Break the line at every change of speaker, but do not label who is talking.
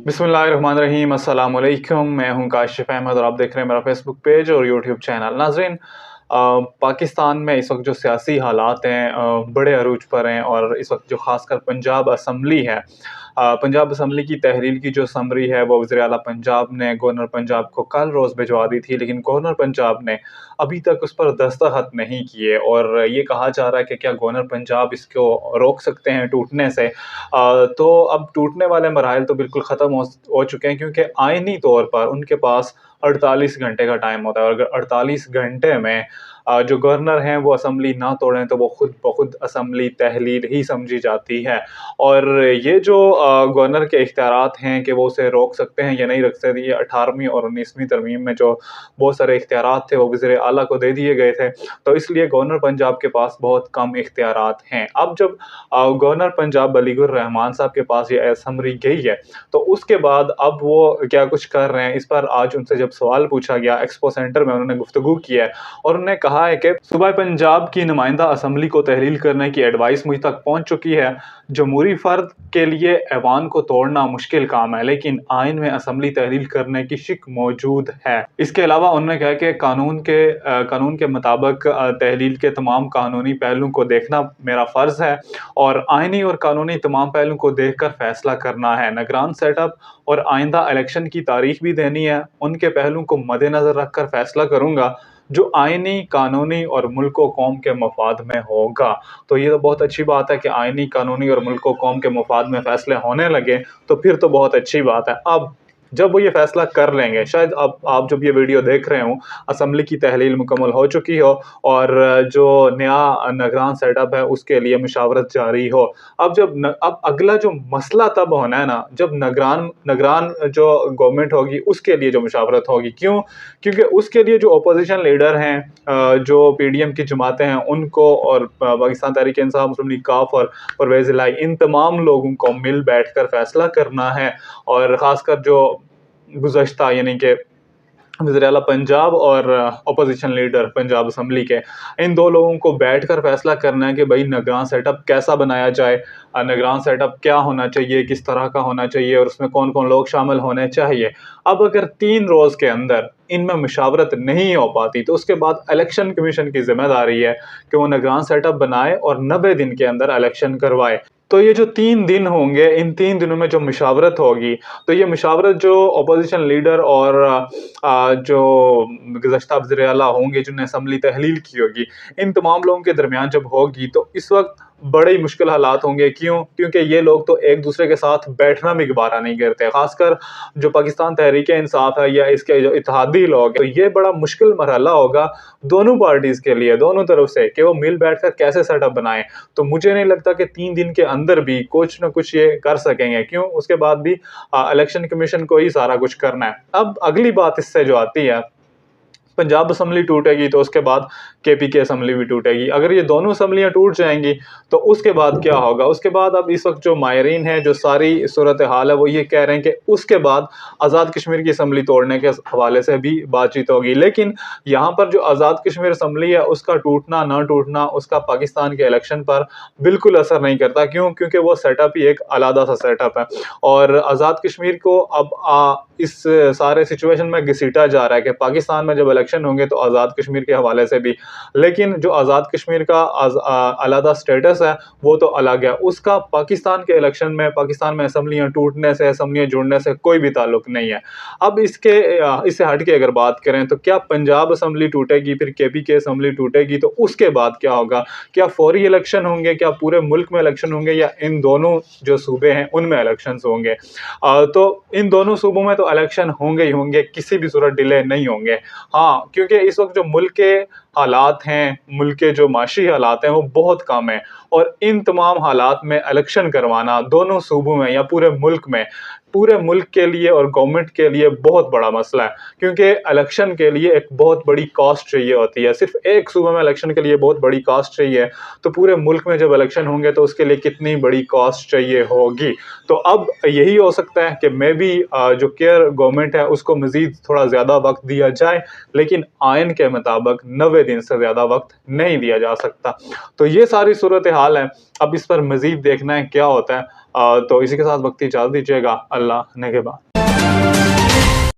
बिस्मिल्लाहिर्रहमानिर्रहीम, अस्सलाम वालेकुम। मैं हूं काशिफ अहमद और आप देख रहे हैं मेरा फेसबुक पेज और यूट्यूब चैनल। नाज़रीन, पाकिस्तान में इस वक्त जो सियासी हालात हैं बड़े अरूज पर हैं और इस वक्त जो ख़ासकर पंजाब असम्बली है, पंजाब असम्बली की तहरीर की जो समरी है वो वज़ीर आला पंजाब ने गवर्नर पंजाब को कल रोज़ भिजवा दी थी, लेकिन गवर्नर पंजाब ने अभी तक उस पर दस्तखत नहीं किए और ये कहा जा रहा है कि क्या गवर्नर पंजाब इसको रोक सकते हैं टूटने से। तो अब टूटने वाले मराहिल तो बिल्कुल ख़त्म हो चुके हैं, क्योंकि आइनी तौर पर उनके पास 48 घंटे का टाइम होता है और अगर 48 घंटे में जो गवर्नर हैं वो असम्बली ना तोड़ें तो वो खुद ब खुद असम्बली तहलील ही समझी जाती है। और ये जो गवर्नर के इख्तियारात हैं कि वो उसे रोक सकते हैं या नहीं रख सकते, ये 18वीं और 19वीं तरमीम में जो बहुत सारे इख्तियारात थे वो वज़ीर आला को दे दिए गए थे, तो इसलिए गवर्नर पंजाब के पास बहुत कम इख्तियारात हैं। अब जब गवर्नर पंजाब अलीगुर रहमान साहब के पास ये असम्बली गई है, तो उसके बाद अब वो क्या कुछ कर रहे हैं, इस पर आज उनसे जब सवाल पूछा गया एक्सपो सेंटर में, उन्होंने गुफ्तगू की है और उन्होंने कहा है कि सूबा पंजाब की नुमाइंदा असम्बली को तहलील करने की एडवाइस मुझ तक पहुंच चुकी है। जमहूरी फ़र्द के लिए ऐवान को तोड़ना मुश्किल काम है, लेकिन आइन में असम्बली तहलील करने की शिक मौजूद है। इसके अलावा उन्होंने कहा कि कानून के मुताबिक तहलील के तमाम कानूनी पहलुओं को देखना मेरा फ़र्ज़ है और आइनी और कानूनी तमाम पहलुओं को देखकर फैसला करना है। निगरान सेटअप और आइंदा इलेक्शन की तारीख भी देनी है, उनके पहलुओं को मद्देनज़र रखकर फैसला करूँगा जो आइनी, कानूनी और मुल्क व कौम के मफाद में होगा। तो ये तो बहुत अच्छी बात है कि आइनी, कानूनी और मुल्क व कौम के मफाद में फ़ैसले होने लगे, तो फिर तो बहुत अच्छी बात है। अब जब वो ये फ़ैसला कर लेंगे, शायद अब आप जब ये वीडियो देख रहे हों, असम्बली की तहलील मुकम्मल हो चुकी हो और जो नया निगरान सेटअप है उसके लिए मुशावरत जारी हो। अब अगला जो मसला तब होना है ना, जब निगरान जो गवर्नमेंट होगी उसके लिए जो मुशावरत होगी। क्यों? क्योंकि उसके लिए जो अपोजिशन लीडर हैं, जो पीडीएम की जमातें हैं उनको और पाकिस्तान तहरीक इंसाफ मुस्लिम लीग काफ और परवेज़ इलाही, इन तमाम लोगों को मिल बैठ कर फैसला करना है। और ख़ासकर जो गुज़श्ता यानी कि वज़ीर आला पंजाब और अपोजिशन लीडर पंजाब असम्बली के, इन दो लोगों को बैठकर फैसला करना है कि भाई निगरान सेटअप कैसा बनाया जाए, निगरान सेटअप क्या होना चाहिए, किस तरह का होना चाहिए और उसमें कौन कौन लोग शामिल होने चाहिए। अब अगर 3 रोज़ के अंदर इनमें मुशावरत नहीं हो पाती तो उसके बाद इलेक्शन कमीशन की जिम्मेदारी है कि वो निगरान सेटअप बनाए और 90 दिन के अंदर इलेक्शन करवाए। तो ये जो 3 दिन होंगे, इन 3 दिनों में जो मुशावरत होगी, तो ये मुशावरत जो अपोजिशन लीडर और जो गुज़श्ता वज़ीर आला होंगे जिन्होंने असम्बली तहलील की होगी, इन तमाम लोगों के दरमियान जब होगी तो इस वक्त बड़े ही मुश्किल हालात होंगे। क्यों? क्योंकि ये लोग तो एक दूसरे के साथ बैठना भी गवारा नहीं करते, खासकर जो पाकिस्तान तहरीक इंसाफ है या इसके जो इत्तेहादी लोग हैं। तो ये बड़ा मुश्किल मरहला होगा दोनों पार्टीज़ के लिए, दोनों तरफ से, कि वो मिल बैठकर कैसे सेटअप बनाएं। तो मुझे नहीं लगता कि 3 दिन के अंदर भी कुछ न कुछ ये कर सकेंगे। क्यों? उसके बाद भी इलेक्शन कमीशन को ही सारा कुछ करना है। अब अगली बात इससे जो आती है, पंजाब असम्बली टूटेगी तो उसके बाद केपी असम्बली भी टूटेगी। अगर ये दोनों असम्बलियाँ टूट जाएंगी तो उसके बाद क्या होगा? उसके बाद अब इस वक्त जो माहिरीन हैं, जो सारी सूरत हाल है, वो ये कह रहे हैं कि उसके बाद आज़ाद कश्मीर की असम्बली तोड़ने के हवाले से भी बातचीत होगी। लेकिन यहाँ पर जो आज़ाद कश्मीर असम्बली है उसका टूटना ना टूटना उसका पाकिस्तान के इलेक्शन पर बिल्कुल असर नहीं करता। क्यों? क्योंकि वो सेटअप ही एक अलग सा सेटअप है और आज़ाद कश्मीर को अब इस सारे सिचुएशन में घसीटा जा रहा है कि पाकिस्तान में जब इलेक्शन होंगे तो आज़ाद कश्मीर के हवाले से भी, लेकिन जो आज़ाद कश्मीर का अलग स्टेटस है वो तो अलग है, उसका पाकिस्तान के इलेक्शन में, पाकिस्तान में असम्बलियाँ टूटने से, असम्बलियाँ जुड़ने से कोई भी ताल्लुक़ नहीं है। अब इससे हट के अगर बात करें तो क्या पंजाब असम्बली टूटेगी, फिर केपी की असम्बली टूटेगी, तो उसके बाद क्या होगा? क्या फौरी इलेक्शन होंगे? क्या पूरे मुल्क में इलेक्शन होंगे या इन दोनों जो सूबे हैं उनमें इलेक्शन होंगे? तो इन दोनों सूबों में तो इलेक्शन होंगे ही होंगे, किसी भी सूरत डिले नहीं होंगे। हाँ, क्योंकि इस वक्त जो मुल्क के हालात हैं, मुल्क के जो माशी हालात हैं वो बहुत कम हैं और इन तमाम हालात में इलेक्शन करवाना दोनों सूबों में या पूरे मुल्क के लिए और गवर्नमेंट के लिए बहुत बड़ा मसला है। क्योंकि इलेक्शन के लिए एक बहुत बड़ी कॉस्ट चाहिए होती है, सिर्फ एक सूबे में इलेक्शन के लिए बहुत बड़ी कॉस्ट चाहिए, तो पूरे मुल्क में जब इलेक्शन होंगे तो उसके लिए कितनी बड़ी कॉस्ट चाहिए होगी। तो अब यही हो सकता है कि मे बी जो केयर गवर्नमेंट है उसको मज़ीद थोड़ा ज़्यादा वक्त दिया जाए, लेकिन आइन के मुताबिक 90 दिन से ज़्यादा वक्त नहीं दिया जा सकता। तो ये सारी सूरत हाल है। अब इस पर मज़ीद देखना है क्या होता है। تو اسی کے ساتھ وقت اجازت دیجیے گا، اللہ نگہبان۔